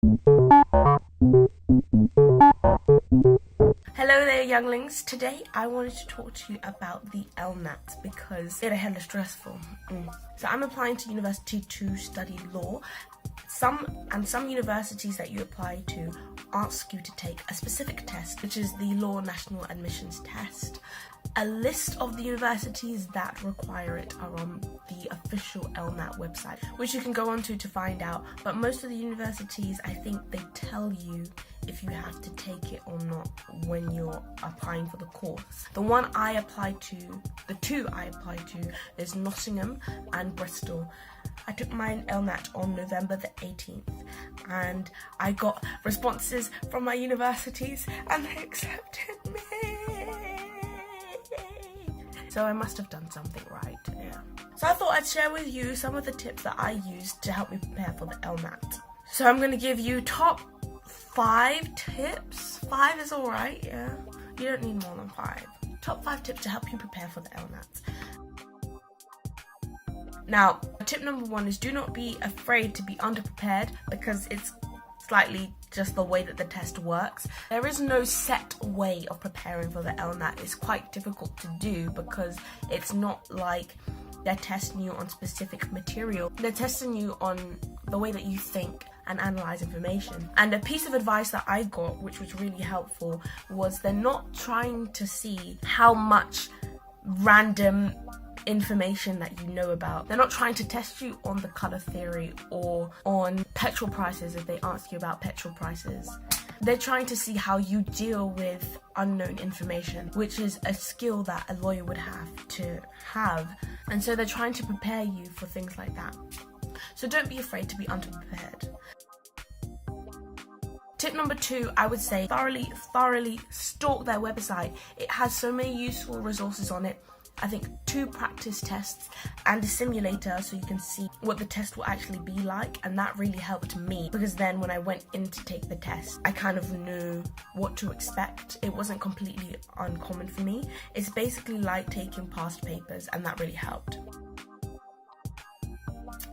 Hello there, younglings. Today I wanted to talk to you about the LNAT because it's hella stressful. So I'm applying to university to study law. Some universities that you apply to ask you to take a specific test, which is the Law National Admissions Test. A list of the universities that require it are on the official LNAT website, which you can go onto to find out. But most of the universities, I think they tell you if you have to take it or not when you're applying for the course. The two I applied to is Nottingham and Bristol. I took my LNAT on November the 18th and I got responses from my universities and they accepted me. So I must have done something right, yeah. So I thought I'd share with you some of the tips that I used to help me prepare for the LNAT. So I'm going to give you top 5 tips. 5 is alright, yeah. You don't need more than 5. Top 5 tips to help you prepare for the LNAT. Now, tip number 1 is do not be afraid to be underprepared because it's slightly just the way that the test works. There is no set way of preparing for the LNAT. It's quite difficult to do because it's not like they're testing you on specific material. They're testing you on the way that you think and analyze information. And a piece of advice that I got, which was really helpful, was they're not trying to see how much random information that you know about. They're not trying to test you on the colour theory or on petrol prices if they ask you about petrol prices. They're trying to see how you deal with unknown information, which is a skill that a lawyer would have to have. And so they're trying to prepare you for things like that. So don't be afraid to be underprepared. Tip number 2, I would say thoroughly stalk their website. It has so many useful resources on it. I think 2 practice tests and a simulator so you can see what the test will actually be like, and that really helped me because then when I went in to take the test I kind of knew what to expect. It wasn't completely uncommon for me. It's basically like taking past papers and that really helped.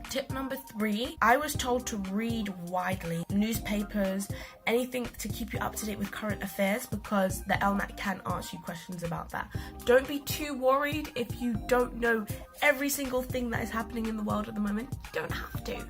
Tip number 3, I was told to read widely. Newspapers, anything to keep you up to date with current affairs because the LNAT can ask you questions about that. Don't be too worried if you don't know every single thing that is happening in the world at the moment. You don't have to.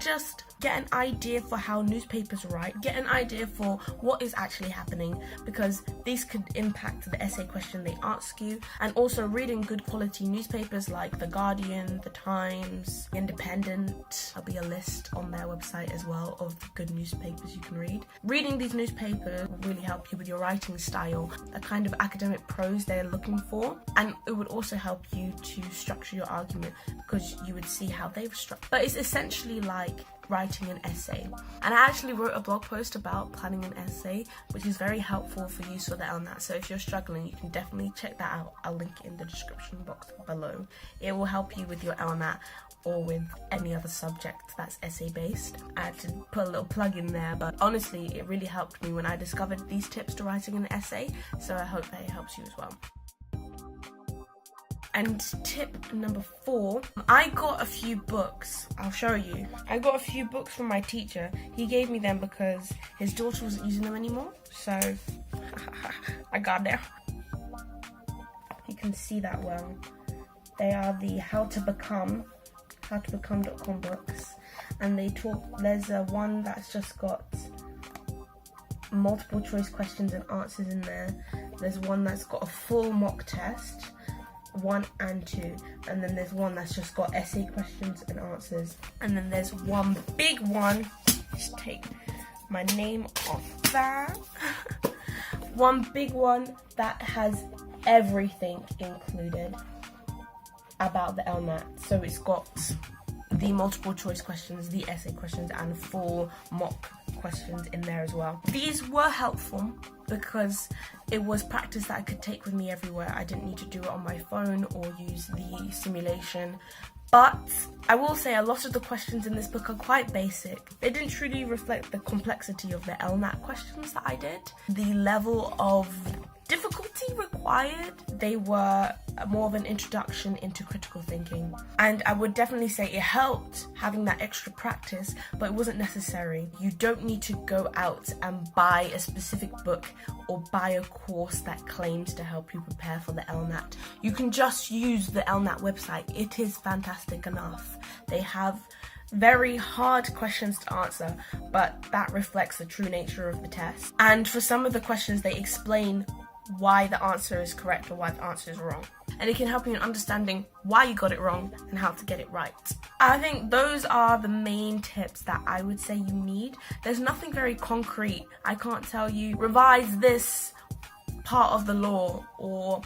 Just get an idea for how newspapers write, get an idea for what is actually happening because these could impact the essay question they ask you, and also reading good quality newspapers like The Guardian, The Times, Independent. There'll be a list on their website as well of good newspapers you can read. Reading these newspapers will really help you with your writing style, a kind of academic prose they're looking for, and it would also help you to structure your argument because you would see how they've structured. But it's essentially like writing an essay, and I actually wrote a blog post about planning an essay, which is very helpful for use for the LNAT. So if you're struggling, you can definitely check that out. I'll link it in the description box below. It will help you with your LNAT or with any other subject that's essay based. I had to put a little plug in there, but honestly it really helped me when I discovered these tips to writing an essay, so I hope that it helps you as well. And tip number 4, I got a few books. I'll show you. I got a few books from my teacher. He gave me them because his daughter wasn't using them anymore. So I got them. You can see that well. They are the howtobecome.com books. And there's one that's just got multiple choice questions and answers in there. There's one that's got a full mock test, 1 and 2, and then there's one that's just got essay questions and answers, and then there's one big one, just take my name off that, one big one that has everything included about the LNAT. So it's got the multiple choice questions, the essay questions, and full mock questions in there as well. These were helpful because it was practice that I could take with me everywhere. I didn't need to do it on my phone or use the simulation. But I will say a lot of the questions in this book are quite basic. They didn't truly reflect the complexity of the LNAT questions that I did. The level of difficulty required, they were more of an introduction into critical thinking. And I would definitely say it helped having that extra practice, but it wasn't necessary. You don't need to go out and buy a specific book or buy a course that claims to help you prepare for the LNAT. You can just use the LNAT website. It is fantastic enough. They have very hard questions to answer, but that reflects the true nature of the test. And for some of the questions, they explain why the answer is correct or why the answer is wrong. And it can help you in understanding why you got it wrong and how to get it right. I think those are the main tips that I would say you need. There's nothing very concrete. I can't tell you, revise this part of the law or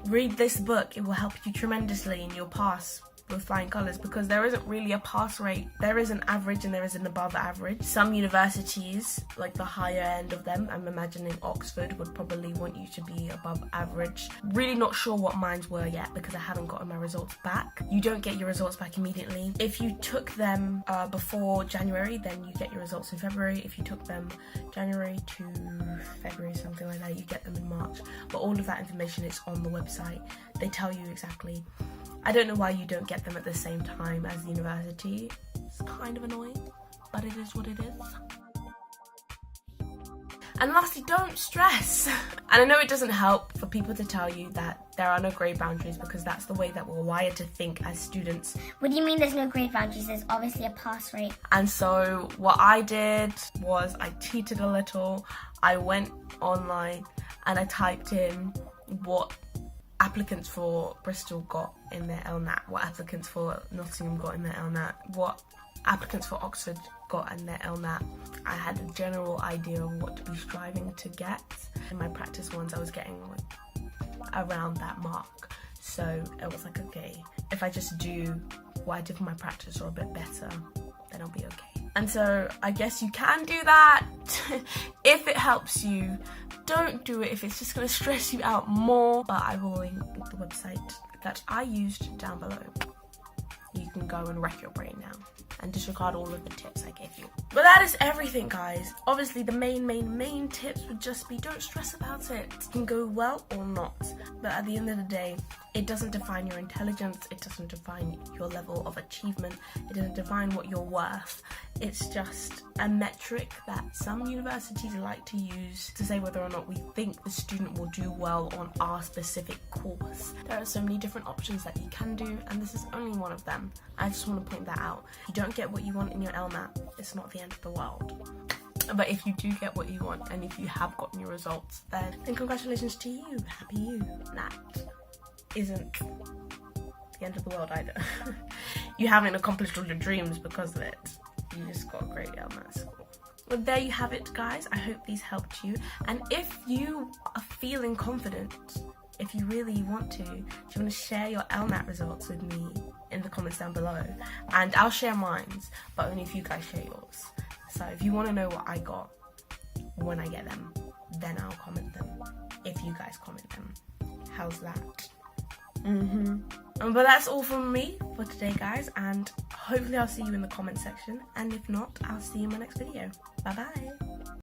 read this book. It will help you tremendously and you'll pass with flying colours, because there isn't really a pass rate. There is an average and there is an above average. Some universities, like the higher end of them, I'm imagining Oxford would probably want you to be above average. Really not sure what mines were yet because I haven't gotten my results back. You don't get your results back immediately. If you took them before January, then you get your results in February. If you took them January to February, something like that, you get them in March. But all of that information is on the website. They tell you exactly. I don't know why you don't get them at the same time as the university. It's kind of annoying, but it is what it is. And lastly, don't stress. And I know it doesn't help for people to tell you that there are no grade boundaries, because that's the way that we're wired to think as students. What do you mean there's no grade boundaries? There's obviously a pass rate. And so what I did was I cheated a little. I went online and I typed in what applicants for Bristol got in their LNAT, what applicants for Nottingham got in their LNAT, what applicants for Oxford got in their LNAT. I had a general idea of what to be striving to get. In my practice ones, I was getting like around that mark. So it was like, okay, if I just do what I did for my practice or a bit better, then I'll be okay. And so I guess you can do that if it helps you. Don't do it if it's just going to stress you out more. But I will link the website that I used down below. You can go and wreck your brain now and disregard all of the tips I gave you. But that is everything, guys. Obviously, the main tips would just be don't stress about it. It can go well or not. But at the end of the day, it doesn't define your intelligence. It doesn't define your level of achievement. It doesn't define what you're worth. It's just a metric that some universities like to use to say whether or not we think the student will do well on our specific course. There are so many different options that you can do, and this is only one of them. I just want to point that out. If you don't get what you want in your LNAT, it's not the end of the world. But if you do get what you want, and if you have gotten your results, then congratulations to you. Happy you. That isn't the end of the world either. You haven't accomplished all your dreams because of it. You just got a great LNAT score. Well, there you have it, guys. I hope these helped you. And if you are feeling confident, if you really want to, do you want to share your LNAT results with me in the comments down below? And I'll share mine, but only if you guys share yours. So if you want to know what I got when I get them, then I'll comment them if you guys comment them. How's that? But that's all from me for today, guys, and hopefully I'll see you in the comment section, and if not, I'll see you in my next video. Bye bye.